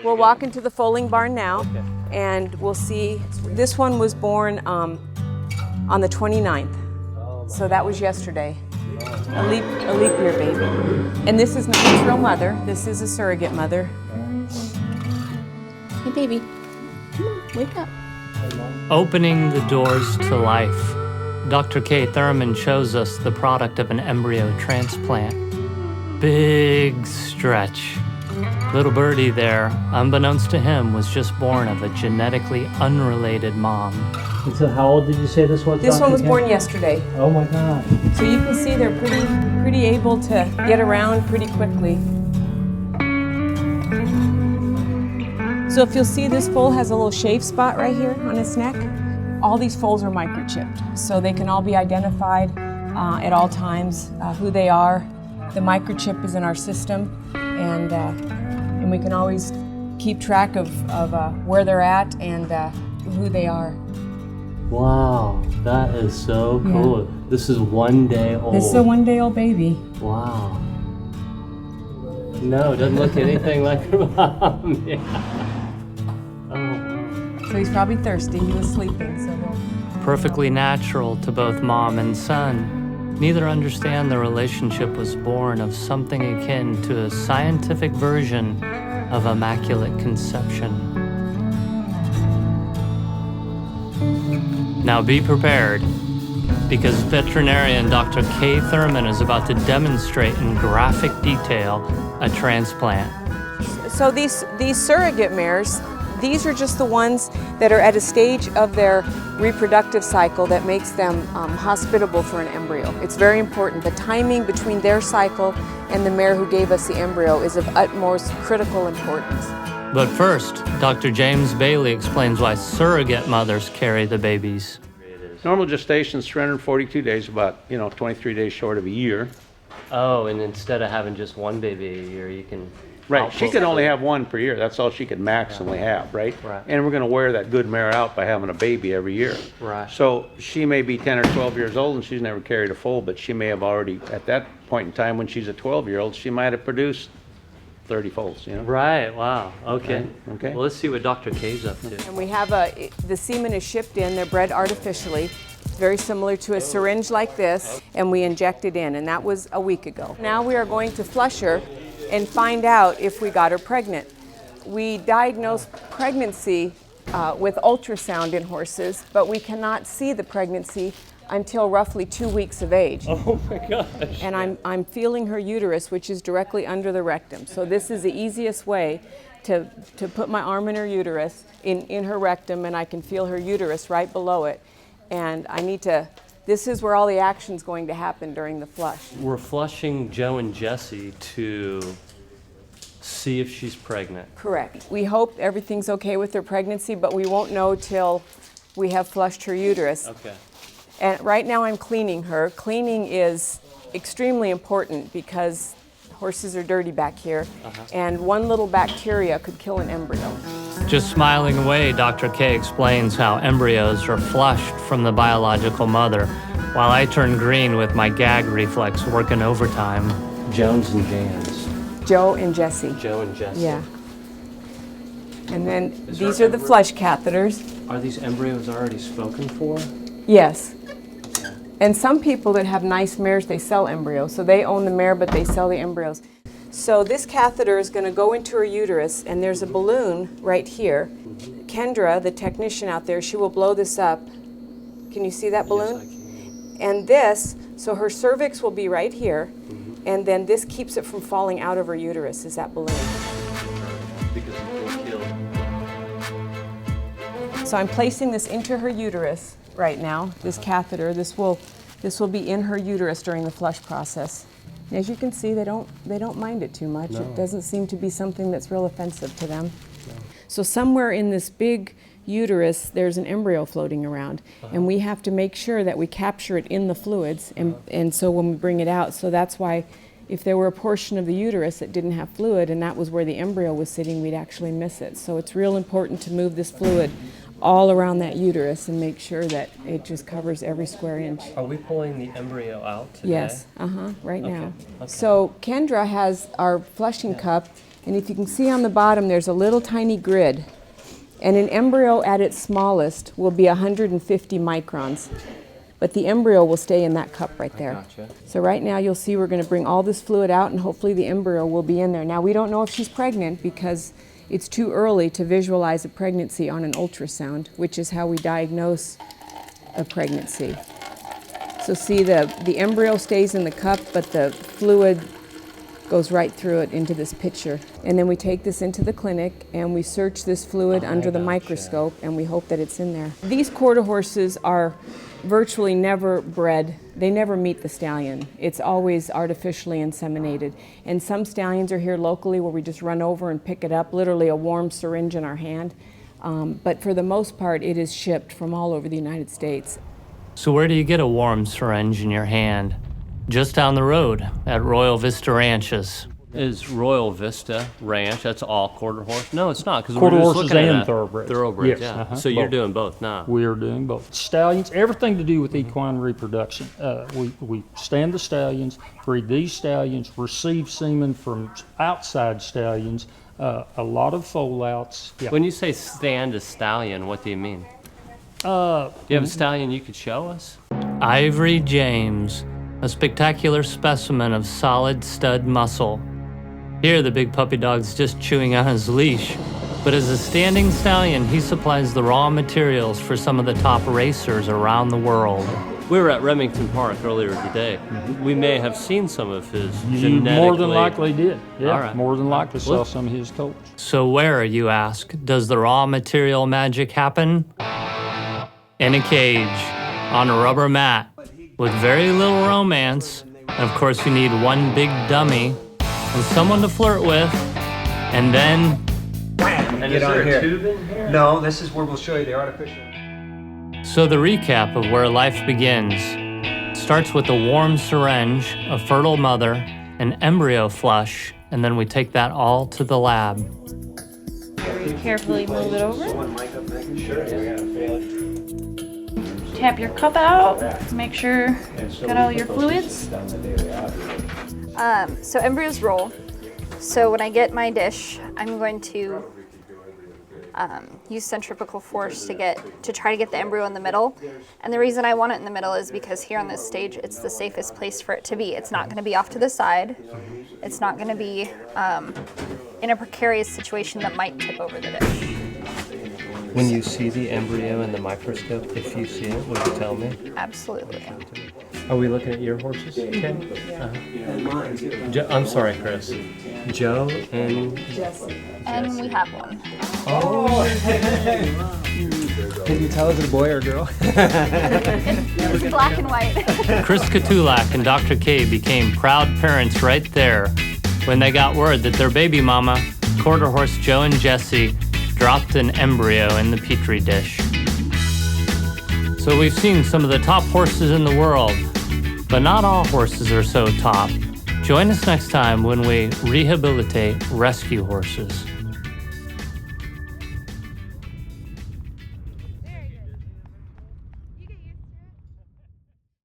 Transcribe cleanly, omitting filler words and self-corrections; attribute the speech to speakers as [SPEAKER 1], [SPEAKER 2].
[SPEAKER 1] We'll walk into the foaling barn now,
[SPEAKER 2] Okay.
[SPEAKER 1] and we'll see. This one was born on the 29th, so that was yesterday. A leap year baby. And this is not its real mother. This is a surrogate mother. Hey, baby. Come on, wake up.
[SPEAKER 2] Opening the doors to life. Dr. Kay Thurman shows us the product of an embryo transplant. Big stretch. Little birdie there, unbeknownst to him, was just born of a genetically unrelated mom.
[SPEAKER 3] And so how old did you say this was?
[SPEAKER 1] This
[SPEAKER 3] Dr.
[SPEAKER 1] one was
[SPEAKER 3] Kay?
[SPEAKER 1] born yesterday.
[SPEAKER 3] Oh my God.
[SPEAKER 1] So you can see they're pretty able to get around pretty quickly. So if you'll see, this foal has a little shave spot right here on its neck. All these foals are microchipped, so they can all be identified at all times, who they are. The microchip is in our system, and we can always keep track of where they're at and who they are.
[SPEAKER 3] Wow, that is so cool.
[SPEAKER 1] Yeah.
[SPEAKER 3] This is 1 day old.
[SPEAKER 1] This is a 1-day-old baby.
[SPEAKER 3] Wow. No, it doesn't look anything like her mom. Yeah.
[SPEAKER 1] So he's probably thirsty. He was sleeping, so we'll...
[SPEAKER 2] Perfectly natural to both mom and son. Neither understand the relationship was born of something akin to a scientific version of immaculate conception. Now be prepared, because veterinarian Dr. Kay Thurman is about to demonstrate in graphic detail a transplant.
[SPEAKER 1] So these surrogate mares, these are just the ones that are at a stage of their reproductive cycle that makes them hospitable for an embryo. It's very important. The timing between their cycle and the mare who gave us the embryo is of utmost critical importance.
[SPEAKER 2] But first, Dr. James Bailey explains why surrogate mothers carry the babies.
[SPEAKER 4] Normal gestation is 342 days, about 23 days short of a year.
[SPEAKER 3] Oh, and instead of having just one baby a year, you can...
[SPEAKER 4] Right, she could only have one per year. That's all she could maximally have, right?
[SPEAKER 3] Right.
[SPEAKER 4] And we're going to wear that good mare out by having a baby every year.
[SPEAKER 3] Right.
[SPEAKER 4] So she may be 10 or 12 years old and she's never carried a foal, but she may have already, at that point in time when she's a 12-year-old, she might have produced 30 foals,
[SPEAKER 3] Right, wow, okay.
[SPEAKER 4] Right, okay.
[SPEAKER 3] Well, let's see what Dr. Kay's up to.
[SPEAKER 1] And we have the semen is shipped in, they're bred artificially. It's very similar to a syringe like this, and we inject it in, and that was a week ago. Now we are going to flush her and find out if we got her pregnant. We diagnose pregnancy with ultrasound in horses, but we cannot see the pregnancy until roughly 2 weeks of age.
[SPEAKER 3] Oh my gosh.
[SPEAKER 1] And I'm feeling her uterus, which is directly under the rectum. So this is the easiest way to put my arm in her uterus, in her rectum, and I can feel her uterus right below it. And this is where all the action's going to happen during the flush.
[SPEAKER 3] We're flushing Joe and Jesse to see if she's pregnant.
[SPEAKER 1] Correct. We hope everything's okay with her pregnancy, but we won't know till we have flushed her uterus.
[SPEAKER 3] Okay.
[SPEAKER 1] And right now I'm cleaning her. Cleaning is extremely important because horses are dirty back here, and one little bacteria could kill an embryo.
[SPEAKER 2] Just smiling away, Dr. Kay explains how embryos are flushed from the biological mother, while I turn green with my gag reflex working overtime.
[SPEAKER 3] Jones and Jans.
[SPEAKER 1] Joe and Jesse.
[SPEAKER 3] Joe and Jesse.
[SPEAKER 1] Yeah. And then these are the flush catheters.
[SPEAKER 3] Are these embryos already spoken for?
[SPEAKER 1] Yes. And some people that have nice mares, they sell embryos. So they own the mare, but they sell the embryos. So this catheter is going to go into her uterus, and there's a balloon right here. Kendra, the technician out there, she will blow this up. Can you see that balloon?
[SPEAKER 3] Yes, I can.
[SPEAKER 1] And this, so her cervix will be right here, and then this keeps it from falling out of her uterus, is that balloon.
[SPEAKER 3] Because it will kill.
[SPEAKER 1] So I'm placing this into her uterus right now, this catheter. This will be in her uterus during the flush process. And as you can see, they don't mind it too much.
[SPEAKER 3] No.
[SPEAKER 1] It doesn't seem to be something that's real offensive to them. No. So somewhere in this big uterus, there's an embryo floating around, and we have to make sure that we capture it in the fluids, and so when we bring it out, so that's why if there were a portion of the uterus that didn't have fluid and that was where the embryo was sitting, we'd actually miss it. So it's real important to move this fluid all around that uterus and make sure that it just covers every square inch.
[SPEAKER 3] Are we pulling the embryo out today?
[SPEAKER 1] Yes, right now.
[SPEAKER 3] Okay.
[SPEAKER 1] So Kendra has our flushing cup, And if you can see on the bottom, there's a little tiny grid. And an embryo at its smallest will be 150 microns. But the embryo will stay in that cup right there.
[SPEAKER 5] Gotcha.
[SPEAKER 1] So right now you'll see we're going to bring all this fluid out and hopefully the embryo will be in there. Now we don't know if she's pregnant because it's too early to visualize a pregnancy on an ultrasound, which is how we diagnose a pregnancy. So see the embryo stays in the cup, but the fluid goes right through it into this pitcher. And then we take this into the clinic and we search this fluid under the microscope and we hope that it's in there. These quarter horses are virtually never bred. They never meet the stallion. It's always artificially inseminated. And some stallions are here locally where we just run over and pick it up, literally a warm syringe in our hand. But for the most part, it is shipped from all over the United States.
[SPEAKER 2] So where do you get a warm syringe in your hand? Just down the road at Royal Vista Ranches.
[SPEAKER 3] Is Royal Vista Ranch, that's all quarter horse? No, it's not, because we're
[SPEAKER 5] Quarter
[SPEAKER 3] just
[SPEAKER 5] horses
[SPEAKER 3] looking at
[SPEAKER 5] and
[SPEAKER 3] a
[SPEAKER 5] thoroughbreds.
[SPEAKER 3] Thoroughbreds,
[SPEAKER 5] Yes,
[SPEAKER 3] yeah. So you're
[SPEAKER 5] both.
[SPEAKER 3] doing both now.
[SPEAKER 5] We are doing both. Stallions, everything to do with equine reproduction. We stand the stallions, breed these stallions, receive semen from outside stallions, a lot of foal outs. Yeah.
[SPEAKER 3] When you say stand a stallion, what do you mean?
[SPEAKER 5] Uh,
[SPEAKER 3] Do you have a stallion you could show us?
[SPEAKER 2] Ivory James, a spectacular specimen of solid stud muscle. Here, the big puppy dog's just chewing on his leash. But as a standing stallion, he supplies the raw materials for some of the top racers around the world.
[SPEAKER 3] We were at Remington Park earlier today. We may have seen some of his
[SPEAKER 5] you
[SPEAKER 3] genetically...
[SPEAKER 5] more than likely did. Yeah,
[SPEAKER 3] All right.
[SPEAKER 5] more than likely saw
[SPEAKER 3] Well-
[SPEAKER 5] some of his colts.
[SPEAKER 2] So where, you ask, does the raw material magic happen? In a cage, on a rubber mat, with very little romance. And of course, you need one big dummy and someone to flirt with, and then
[SPEAKER 3] And is there a tube in here?
[SPEAKER 6] No, this is where we'll show you the artificial.
[SPEAKER 2] So the recap of where life begins starts with a warm syringe, a fertile mother, an embryo flush, and then we take that all to the lab.
[SPEAKER 7] Carefully move it over. Tap your cup out. Make sure you got all your fluids.
[SPEAKER 8] So embryos roll. So when I get my dish, I'm going to use centrifugal force to try to get the embryo in the middle. And the reason I want it in the middle is because here on this stage, it's the safest place for it to be. It's not going to be off to the side. It's not going to be in a precarious situation that might tip over the dish.
[SPEAKER 3] When you see the embryo in the microscope, if you see it, will you tell me?
[SPEAKER 8] Absolutely.
[SPEAKER 3] Are we looking at your horses? Okay. I'm sorry, Chris. Joe and...
[SPEAKER 8] And we have one.
[SPEAKER 6] Can you tell is it a boy or a girl?
[SPEAKER 8] It's black and white.
[SPEAKER 2] Chris Katulak and Dr. K became proud parents right there when they got word that their baby mama, quarter horse Joe and Jesse, dropped an embryo in the petri dish. So we've seen some of the top horses in the world, but not all horses are so top. Join us next time when we rehabilitate rescue horses.